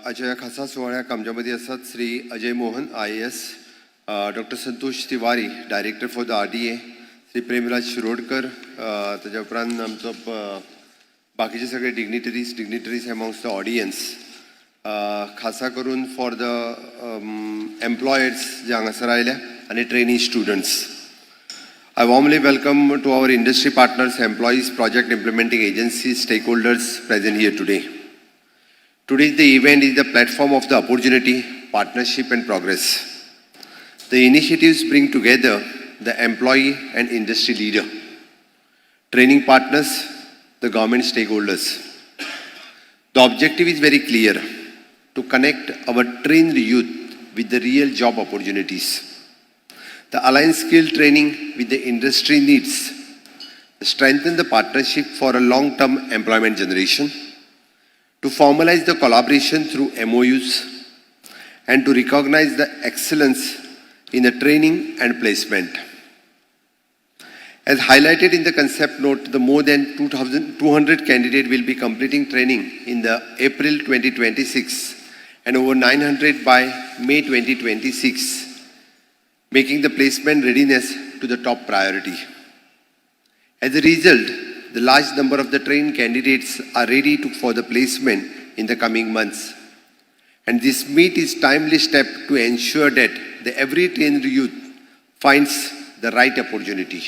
आजच्या खासा सोहळ्याक आमच्या मदीं आसात Shri Ajay Mohan IAS, doctor Santosh Tiwari director for the RDA, Shri Premraj Shirodkar, ताच्या उपरांत आमचो बाकीचे सगळे डिग्निटरीज अमॉंग्स द ऑडियन्स, खासा करून फॉर द एम्प्लॉयर्स जे हांगासर आयल्या आनी trainee students. I warmly welcome to our industry partners, employees, project implementing agencies, stakeholders present here today. Today the event is the platform of the opportunity, partnership and progress. The initiatives bring together the employee and industry leader, training partners, the government stakeholders. The objective is very clear: to connect our trained youth with the real job opportunities. The aligned skill training with the industry needs, strengthen the partnership for a long-term employment generation, to formalize the collaboration through MOUs, and to recognize the excellence in the training and placement. As highlighted in the concept note, the more than 2,200 candidates will be completing training in the April 2026 and over 900 by May 2026. Making the placement readiness to the top priority. As a result, the large number of the trained candidates are ready for the placement in the coming months. And this meet is timely step to ensure that every trained youth finds the right opportunity.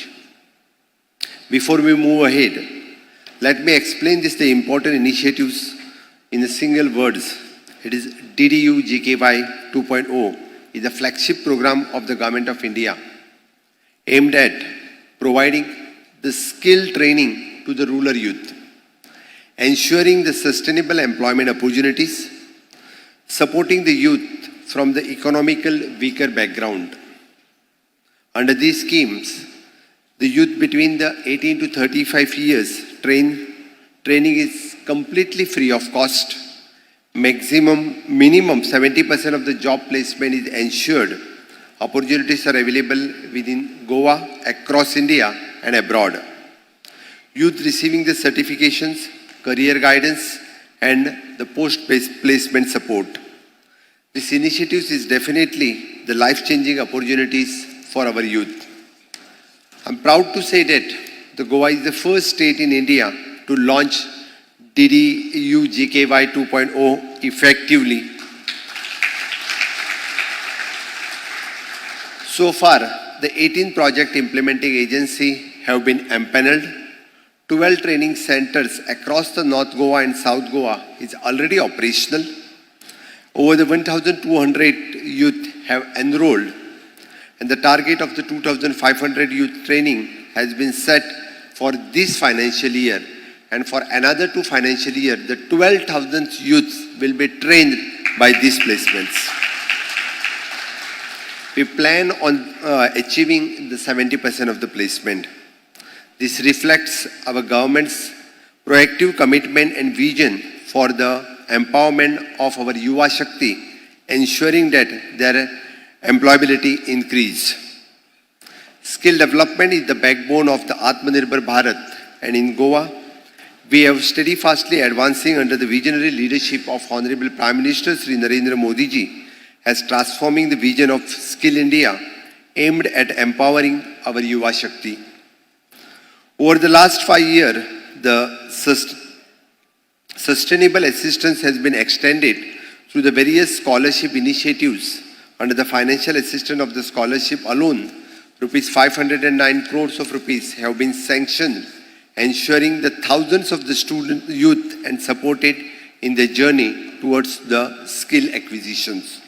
Before we move ahead, let me explain the important initiatives in the single words. It is DDU GKY 2.0. is a flagship program of the Government of India aimed at providing the skill training to the rural youth, ensuring the sustainable employment opportunities, supporting the youth from the economical weaker background. Under these schemes, the youth between the 18 to 35 years training is completely free of cost. Minimum 70% of the job placement is ensured. Opportunities are available within Goa, across India and abroad. Youth receiving the certifications, career guidance and the post-placement support. This initiative is definitely the life-changing opportunities for our youth. I'm proud to say that the Goa is the first state in India to launch DDU GKY 2.0 effectively. So far, the 18 project implementing agencies have been empaneled. 12 training centers across the North Goa and South Goa is already operational. Over the 1,200 youth have enrolled, and the target of the 2,500 youth training has been set for this financial year. And for another 2 financial years, the 12,000 youths will be trained by these placements. We plan on achieving the 70% of the placement. This reflects our government's proactive commitment and vision for the empowerment of our Yuva Shakti, ensuring that their employability increase. Skill development is the backbone of the Atmanirbhar Bharat, and in Goa, we have steadfastly advancing under the visionary leadership of Honorable Prime Minister Sri Narendra Modi ji as transforming the vision of Skill India aimed at empowering our Yuva Shakti. Over the last 5 years, the sustainable assistance has been extended through the various scholarship initiatives. Under the financial assistance of the scholarship alone, rupees 509 crores of rupees have been sanctioned, ensuring that thousands of the student youth and supported in their journey towards the skill acquisitions.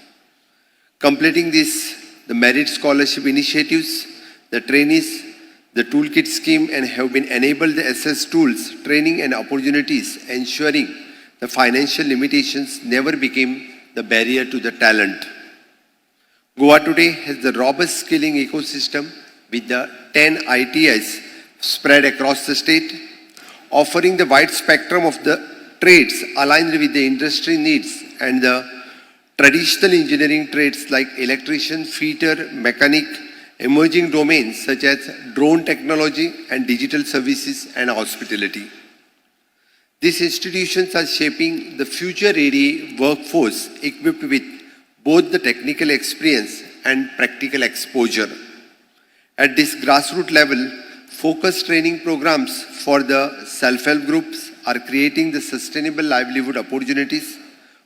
Completing this, the merit scholarship initiatives, the trainees, the toolkit scheme, and have been enabled the SS tools, training and opportunities, ensuring the financial limitations never became the barrier to the talent. Goa today has the robust skilling ecosystem with the 10 ITIs spread across the state, offering the wide spectrum of the trades aligned with the industry needs and the traditional engineering trades like electrician, fitter, mechanic, emerging domains such as drone technology and digital services and hospitality. These institutions are shaping the future-ready workforce equipped with both the technical experience and practical exposure. At this grassroots level, focused training programs for the self-help groups are creating the sustainable livelihood opportunities,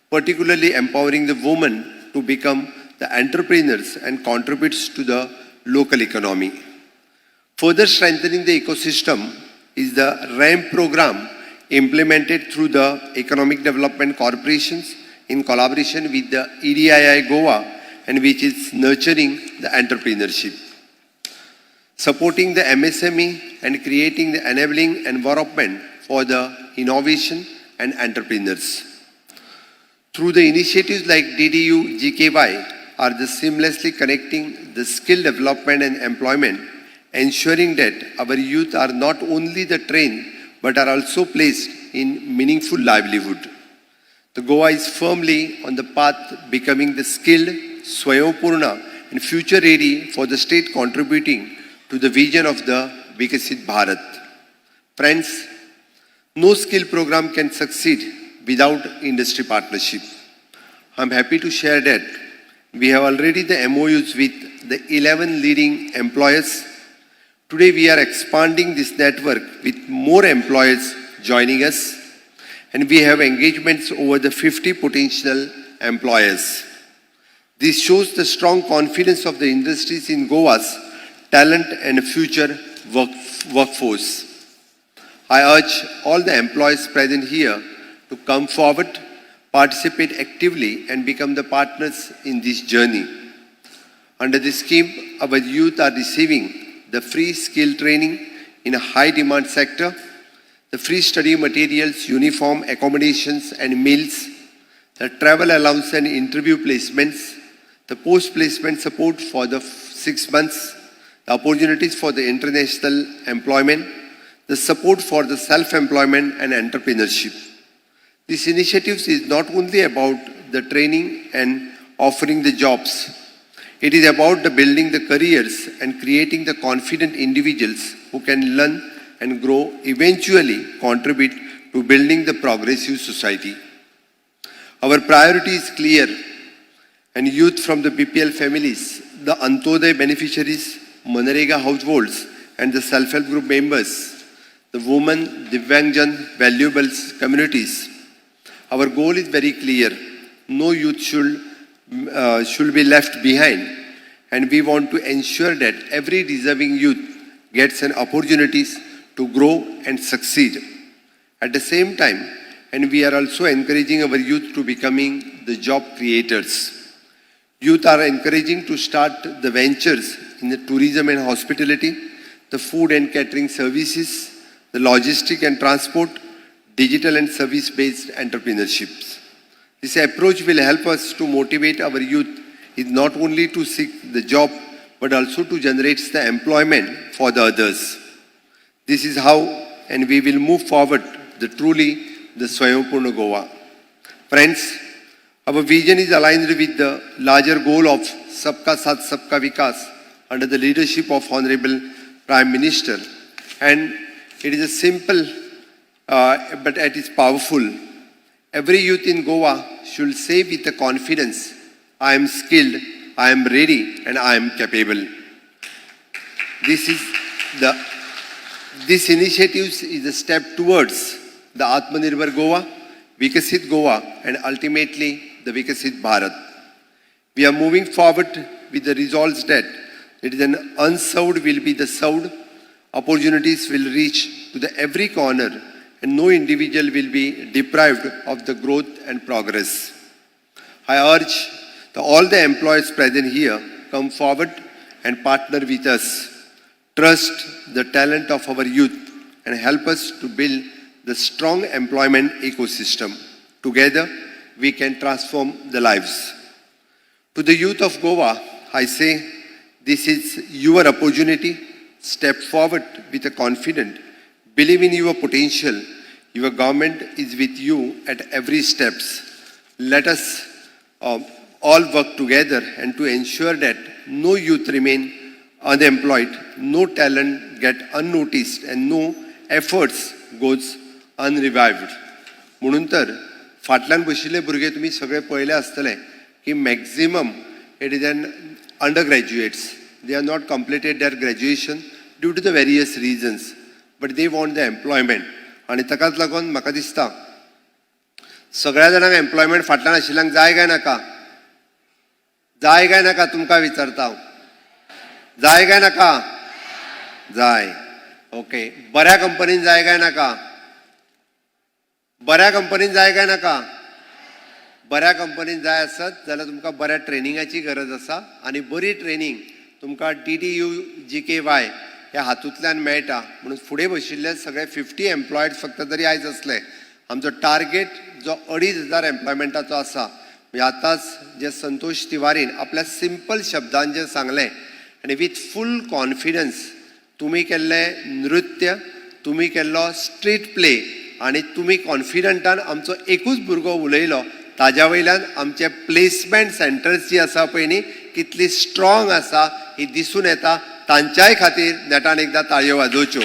particularly empowering the women to become the entrepreneurs and contributes to the local economy. Further strengthening the ecosystem is the RAMP program implemented through the Economic Development Corporations in collaboration with the EDII Goa, and which is nurturing the entrepreneurship, supporting the MSME and creating the enabling environment for the innovation and entrepreneurs. Through the initiatives like DDU GKY are the seamlessly connecting the skill development and employment, ensuring that our youth are not only the trained but are also placed in meaningful livelihood. The Goa is firmly on the path becoming the skilled, Swayapurna and future ready for the state contributing to the vision of the Vikasit Bharat. Friends, no skill program can succeed without industry partnership. I'm happy to share that we have already the MOUs with the 11 leading employers. Today we are expanding this network with more employers joining us, and we have engagements over the 50 potential employers. This shows the strong confidence of the industries in Goa's talent and future workforce. I urge all the employees present here to come forward, participate actively, and become the partners in this journey. Under this scheme, our youth are receiving the free skill training in a high-demand sector, the free study materials, uniform, accommodations and meals, the travel allowance and interview placements, the post-placement support for the 6 months, the opportunities for the international employment, the support for the self-employment and entrepreneurship. These initiatives is not only about the training and offering the jobs. It is about the building the careers and creating the confident individuals who can learn and grow, eventually contribute to building the progressive society. Our priority is clear, and youth from the BPL families, the Antodaya beneficiaries, Manrega households, and the self-help group members, the women, Divyangjan, valuables communities. Our goal is very clear. No youth should be left behind, and we want to ensure that every deserving youth gets an opportunities to grow and succeed. At the same time, and we are also encouraging our youth to becoming the job creators. Youth are encouraging to start the ventures in the tourism and hospitality, the food and catering services, the logistic and transport, digital and service-based entrepreneurships. This approach will help us to motivate our youth is not only to seek the job, but also to generate the employment for the others. This is how, and we will move forward truly the Swayapurna Goa. Friends, our vision is aligned with the larger goal of Sabka Saath Sabka Vikas under the leadership of Honorable Prime Minister. And it is a simple, but it is powerful. Every youth in Goa should say with the confidence, I am skilled, I am ready, and I am capable. This initiative is a step towards the Atmanirbhar Goa, Vikasit Goa, and ultimately the Vikasit Bharat. We are moving forward with the results that it is an unserved will be the served, opportunities will reach to the every corner, and no individual will be deprived of the growth and progress. I urge all the employees present here come forward and partner with us. Trust the talent of our youth and help us to build the strong employment ecosystem. Together, we can transform the lives. To the youth of Goa, I say, this is your opportunity. Step forward with a confidence. Believe in your potential. Your government is with you at every steps. Let us all work together and to ensure that no youth remain unemployed, no talent get unnoticed, and no efforts goes unrevived. म्हणून तर फाटल्यान बशिल्ले भुरगे तुमी सगळे पळयले आसतले की maximum it is an undergraduates. They are not completed their graduation due to the various reasons, but they want the employment. आनी ताकाच लागून म्हाका दिसता सगळ्या जाणांक एम्प्लॉयमेंट फाटल्यान आशिल्ल्यांक जाय काय नाका? जाय काय नाका तुमकां विचारता हांव. जाय काय नाका? जाय. ओके. बऱ्या कंपनीन जाय काय नाका? बऱ्या कंपनीन जाय काय नाका? बऱ्या कंपनीन जाय आसत जाल्यार तुमकां बऱ्या ट्रेनिंगाची गरज आसा आनी बरी ट्रेनिंग तुमकां DDU-GKY ह्या हातूंतल्यान मेळटा. म्हणून फुडें बशिल्ले सगळे 50 एम्प्लॉयड फक्त जरी आयज असले, आमचो टार्गेट जो 2,500 एम्प्लॉयमेंटाचो आसा. म्हणजे आतांच जे संतोष तिवारीन आपल्या सिंपल शब्दांत जे सांगलें आनी विथ फूल कॉन्फिडन्स तुमी केल्ले नृत्य, तुमी केल्लो स्ट्रीट प्ले आनी तुमी कॉन्फिडंटान आमचो एकूच भुरगो उलयलो, ताज्या वयल्यान आमचे प्लेसमेंट सेंटर्स जी आसा पळय न्ही कितली स्ट्रॉंग आसा ही दिसून येता. तांच्याय खातीर नेटान एकदां ताळयो वाजोवच्यो.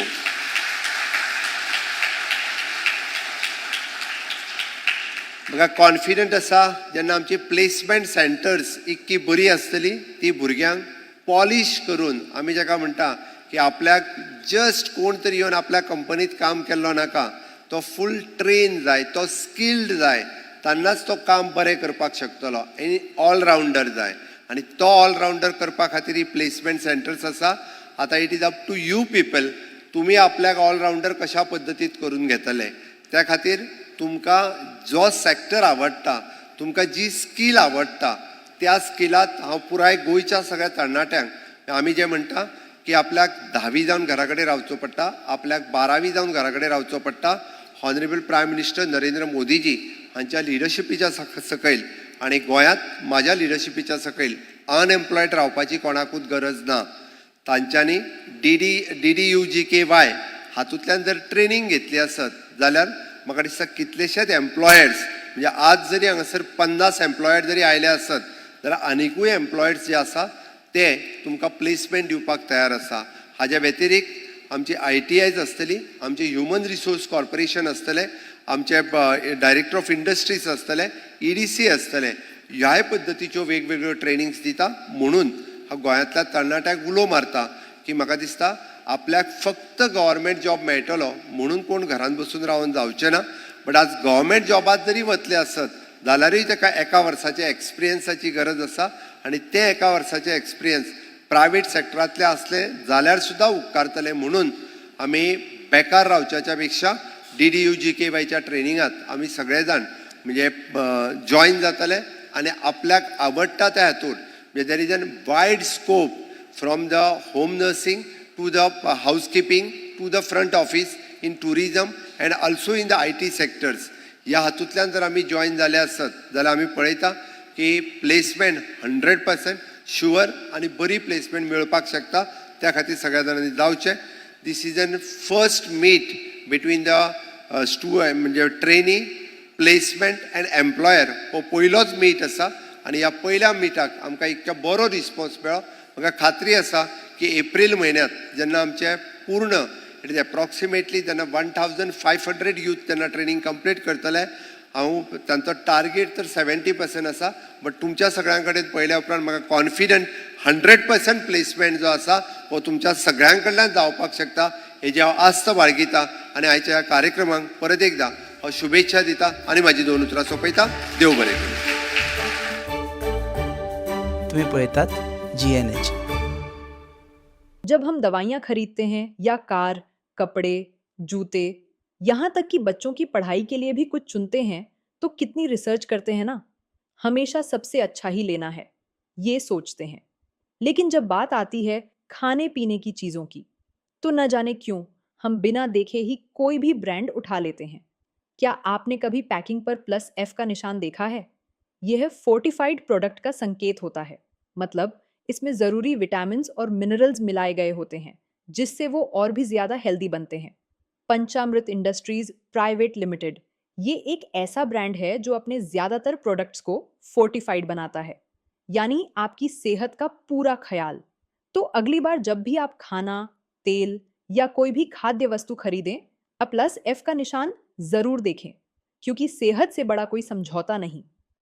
म्हाका कॉन्फिडंट आसा जेन्ना आमची प्लेसमेंट सेंटर्स इतकी बरी आसतली ती भुरग्यांक पॉलिश करून आमी जाका म्हणटा की आपल्याक जस्ट कोण तरी येवन आपल्या कंपनीत काम केल्लो नाका, तो फूल ट्रेन जाय, तो स्किल्ड जाय, तेन्नाच तो काम बरें करपाक शकतलो. आनी ऑलरावंडर जाय आनी तो ऑलरावंडर करपा खातीर ही प्लेसमेंट सेंटर्स आसा. आतां it is up to you people, तुमी आपल्याक ऑलरावंडर कशा पद्दतीत करून घेतले. त्या खातीर तुमकां जो सॅक्टर आवडटा, तुमकां जी स्कील आवडटा, त्या स्किलात हांव पुराय गोंयच्या सगळ्या तरणाट्यांक आमी जे म्हणटा की आपल्याक 10वी जावन घरा कडेन रावचो पडटा, आपल्याक 12वी जावन घरा कडेन रावचो पडटा. हॉनरेबल प्रायम मिनिस्टर नरेंद्र मोदीजी हांच्या लिडरशिपीच्या सकयल आनी गोंयांत म्हाज्या लिडरशिपीच्या सकयल अनएम्प्लॉयड रावपाची कोणाकूच गरज ना. तांच्यांनी DDU-GKY हातूंतल्यान जर ट्रेनिंग घेतली आसत जाल्यार म्हाका दिसता कितलेशेच एम्प्लॉयर्स, म्हणजे आज जरी हांगासर 50 एम्प्लॉयड जरी आयले आसत जाल्यार आनिकूय एम्प्लॉयर्स जे आसा ते तुमकां प्लेसमेंट दिवपाक तयार आसा. हाज्या व्यतिरिक्त आमची ITIs आसतली, आमचे ह्युमन रिसोर्स कॉर्पोरेशन आसतले, आमचे डायरेक्टर ऑफ इंडस्ट्रीज आसतले, EDC आसतले. ह्याय पद्दतीच्यो वेगवेगळ्यो ट्रेनिंग्स दिता. म्हणून हांव गोंयांतल्या तरणाट्यांक उलो मारता की म्हाका दिसता आपल्याक फक्त गव्हर्मेंट जॉब मेळटलो म्हणून कोण घरान बसून रावन जावचें ना. बट आज गव्हर्मेंट जॉबात जरी वतले आसत जाल्यारूय ताका एका वर्साच्या एक्सपिरियन्साची गरज आसा आनी ते एका वर्साचे एक्सपिरियन्स प्रायवेट सेक्टरांतले असले जाल्यार सुद्धा उपकारतले. म्हणून आमी बेकार रावच्या पेक्षा DDU-GKYच्या ट्रेनिंगात आमी सगळे जाण म्हणजे जॉईन जातले आनी आपल्याक आवडटा त्या हातूंत म्हणजे there is an wide scope from the home nursing to the housekeeping to the front office in tourism and also in the IT sectors. ह्या हातूंतल्यान जर आमी जॉईन जाले आसत जाल्यार आमी पळयता की प्लेसमेंट 100% शुअर आनी बरी प्लेसमेंट मेळपाक शकता. त्या खातीर सगळ्या जाणांनी जावचें. This is an first meet between the म्हणजे ट्रेनी, प्लेसमेंट अँड एम्प्लॉयर हो पयलोच मीट आसा आनी ह्या पयल्या मिटाक आमकां इतको बरो रिस्पॉन्स मेळ्ळो. म्हाका खात्री आसा की एप्रील म्हयन्यांत जेन्ना आमचे पूर्ण इट इज एप्रॉक्सिमेटली जेन्ना 1,500 यूथ जेन्ना ट्रेनिंग कंप्लीट करतले, हांव तांचो टार्गेट तर 70% आसा. बट तुमच्या सगळ्यां कडेन पळयल्या उपरांत म्हाका कॉन्फिडंट 100% प्लेसमेंट जो आसा हो तुमच्या सगळ्यां कडल्यान जावपाक शकता हेजी हांव आस्त बाळगिता. आनी आयच्या ह्या कार्यक्रमाक परत एकदां हांव शुभेच्छा दिता आनी म्हाजी 2 उतरां सोंपयता. देव बरें करूं. तुम्ही पळयतात GNH. जब हम दवाइयाँ खरीदते हैं या कार, कपड़े, जूते, यहाँ तक कि बच्चों की पढ़ाई के लिए भी कुछ चुनते हैं तो कितनी रिसर्च करते हैं ना. हमेशा सबसे अच्छा ही लेना है, ये सोचते हैं. लेकिन जब बात आती है खाने पीने की चीज़ों की तो न जाने क्यों हम बिना देखे ही कोई भी ब्रांड उठा लेते हैं. क्या आपने कभी पैकिंग पर +F का निशान देखा है? यह फोर्टिफाइड प्रोडक्ट का संकेत होता है. मतलब इसमें ज़रूरी विटामिन्स और मिनरल्स मिलाए गए होते हैं जिससे वो और भी ज़्यादा हेल्दी बनते हैं. पंचामृत इंडस्ट्रीज प्राइवेट लिमिटेड ये एक ऐसा ब्रांड है जो अपने ज़्यादातर प्रोडक्ट्स को फोर्टिफाइड बनाता है, यानी आपकी सेहत का पूरा ख्याल. तो अगली बार जब भी आप खाना, तेल या कोई भी खाद्य वस्तु खरीदें, +F का निशान ज़रूर देखें. क्योंकि सेहत से बड़ा कोई समझौता नहीं।